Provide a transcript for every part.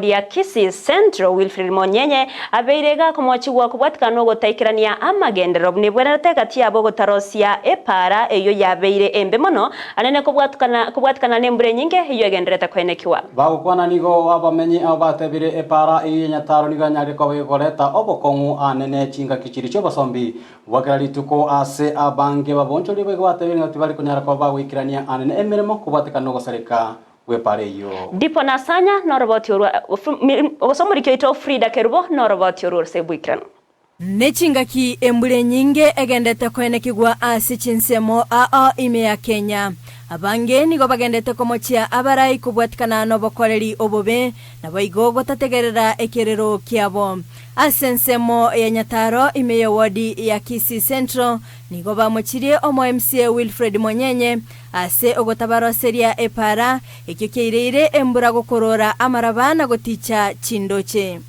ya Kisii Central Wilfred Monyenye abeirega kumwachigwa kubwatikana gutaikirania amagendero nibwerete gati yabo gutarosia epara eyo yabeire embe mono anene kubwatikana nembure nyinge iyo egenderete kwenekiwa bagukwana nigo abamenyi abatebire epara iyo nyataro niganyari ko begoreta obokongu anene chinga kichiri cyo basombi wakali tuko ase abange babonchori begwatebire ngati bari kunyara ko bagwikirania anene emeremo kubwatikana gosareka wepareyo dipo nasanya noroboti osomurikyo ito Frida Kerubo noroboti sebwikran Nechingaki embure nyinge egendete kwenekigwa ase chinsemo ime ya Kenya abange nigo bagendete komochia abarai kubwatikana nobokoreri obobe nabo igogo tategerera ekerero kiabo asensemo ya nyataro ime ya wadi ya Kisii Central nigo bamochirie omo MCA Wilfred Monyenye ase ogotabaro seria epara ekyo keirire embura gokorora amarabana goticha chindoche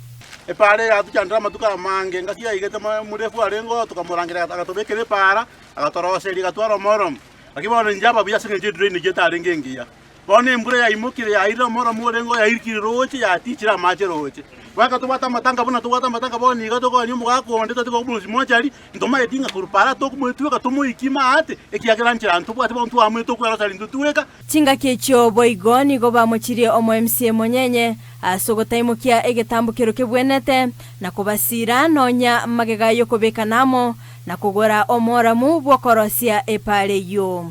epare atuchandira matuka mange ngakia igete murefu arengo tukamurangira agatobekere para agatoroseri gatwaro morom akibona njaba bya singe drain geta arenge ngiya bone mbure ya imukire ya ira morom murengo ya irikire roche ya tichira mache roche waka tubata matanga buna tubata matanga bone gato ko nyumu gako ndeta tuko buluzi mochari ndoma edinga kurupara to kumwetuka tumu ikima ate ekiyageranchira ntubwate bontu amwe to kwara sali ndutuweka chinga kecho boigoni go bamuchirie omo MCA Monyenye asogotaimukia egetambukiro kebwenete na kubasira nonya magega yo kubekanamo na kugora omoramu bwokorosia epare yo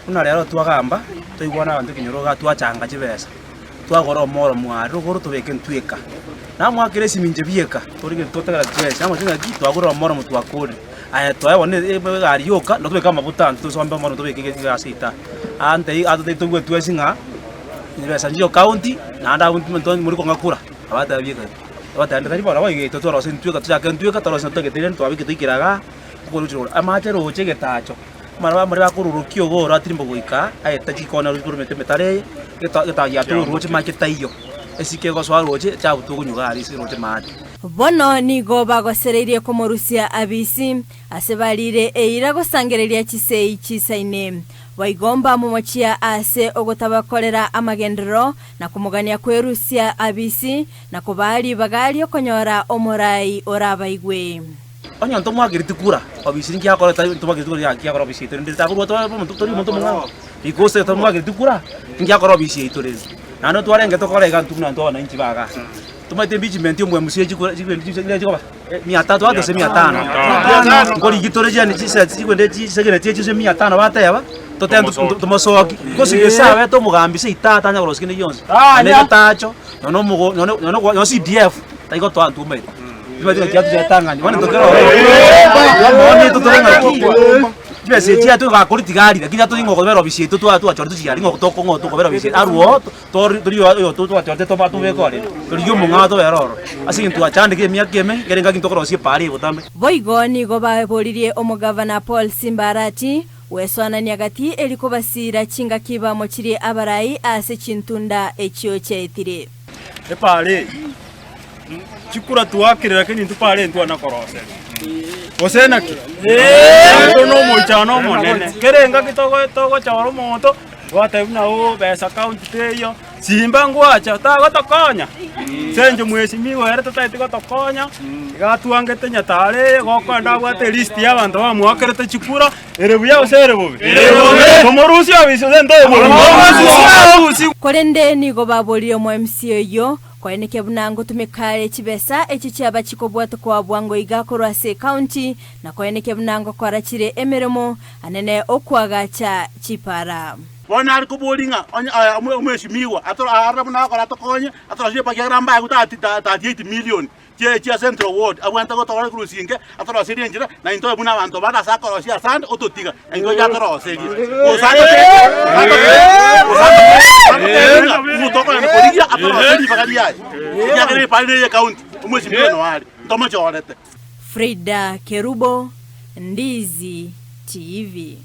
una rero twagamba toigwana abantu kinyoroga twachanga chibesa twagora omoramu aro goro tobeke ntweka na mwakire siminje bieka torige totagara chibesa amo tinga gitu agora omoramu twakore aya twabone arioka no tobeka mabuta tusomba omoramu tobeke gasita ante ate togwe twesinga nibesa njo county na anda untu muri ko ngakura abata bieka abata ndari bara waige totoro sentweka tujakentueka toro sentogeteren twabike tikiraga kuruchiro amachero chegetacho maraba muri bakururukio gora tirimbo goika ayeta chikona rukurumete metare geta ya turu roche maketa iyo esike go swa roche cha butugunyuga ari si roche mate bono nigo bagosereirie komorusia abisi asebarire eira gosangereria chisei chisaine waigomba mumochia ase ogotabakorera amagendero na kumugania kwerusia abisi na kubali bagali okonyora omorai orabaigwe onyo ntomo agiriti kura obisi nki akora ta ntomo agiriti kura nki akora obisi tori ndita kuro to muntu tori muntu munga ikose ntomo agiriti kura nki akora obisi tori nano twarenge to kora igantu na ntona nki baga tumate impeachment yo mwemusie chikura chikura 300 hata 500 ngori gitore jani chisa chikwende chisegere chise 500 bateba totendo tomosoki kosigesa weto mugambise itata nya koroskine yonse ne tacho no CDF taigo to antume ibati kiatu cha tangani wana tokero wamone totorenga ki jese tia to ga politigari lakini to ingo kobero bisito to achorto chiyari ngo to kongo to kobero bisito aruo to yo to achorte to matu bekore to yo munga to eroro asi ntu achande ke miakeme gerenga kinto korosie pari botambe boigoni go baboririe omugavana Paul Simbarati weswana nyagati eliko basira chinga kiba mochirie abarai ase chintunda echio chetire epale chikura tuakire kini tupale ntu anakorose osenaki no mochano monene kerenga kitogo chawaro moto watebuna o besa account teyo simba ngwacha tagotokonya senje mwesi migo era tataitiko tokonya gatuangete nyatare gokwenda gwate list y'abantu bamwakerete chikura erebuya osere bobe komorusi abiso zendo korende nigo baborio mo MCA yo kwaeneke bunango tumekale chibesa echi cyaba chikobwato kwa bwango igakorwa se county na kwaeneke bunango kwarachire emeremo anene okwagacha chipara bona ari kubolinga umeshimiwa atara muna akora tokonya atara je pagaramba akuta 38 million je Central Ward abwanta ko tokore krusinge atara serie njira na into buna abantu bana sakoro sia sand ototiga ngo ya toro serie osako mutoko na koligia atara serie bagalia ya kene pale account umeshimiwa no ari tomo chorete Frida Kerubo, Ndizi TV.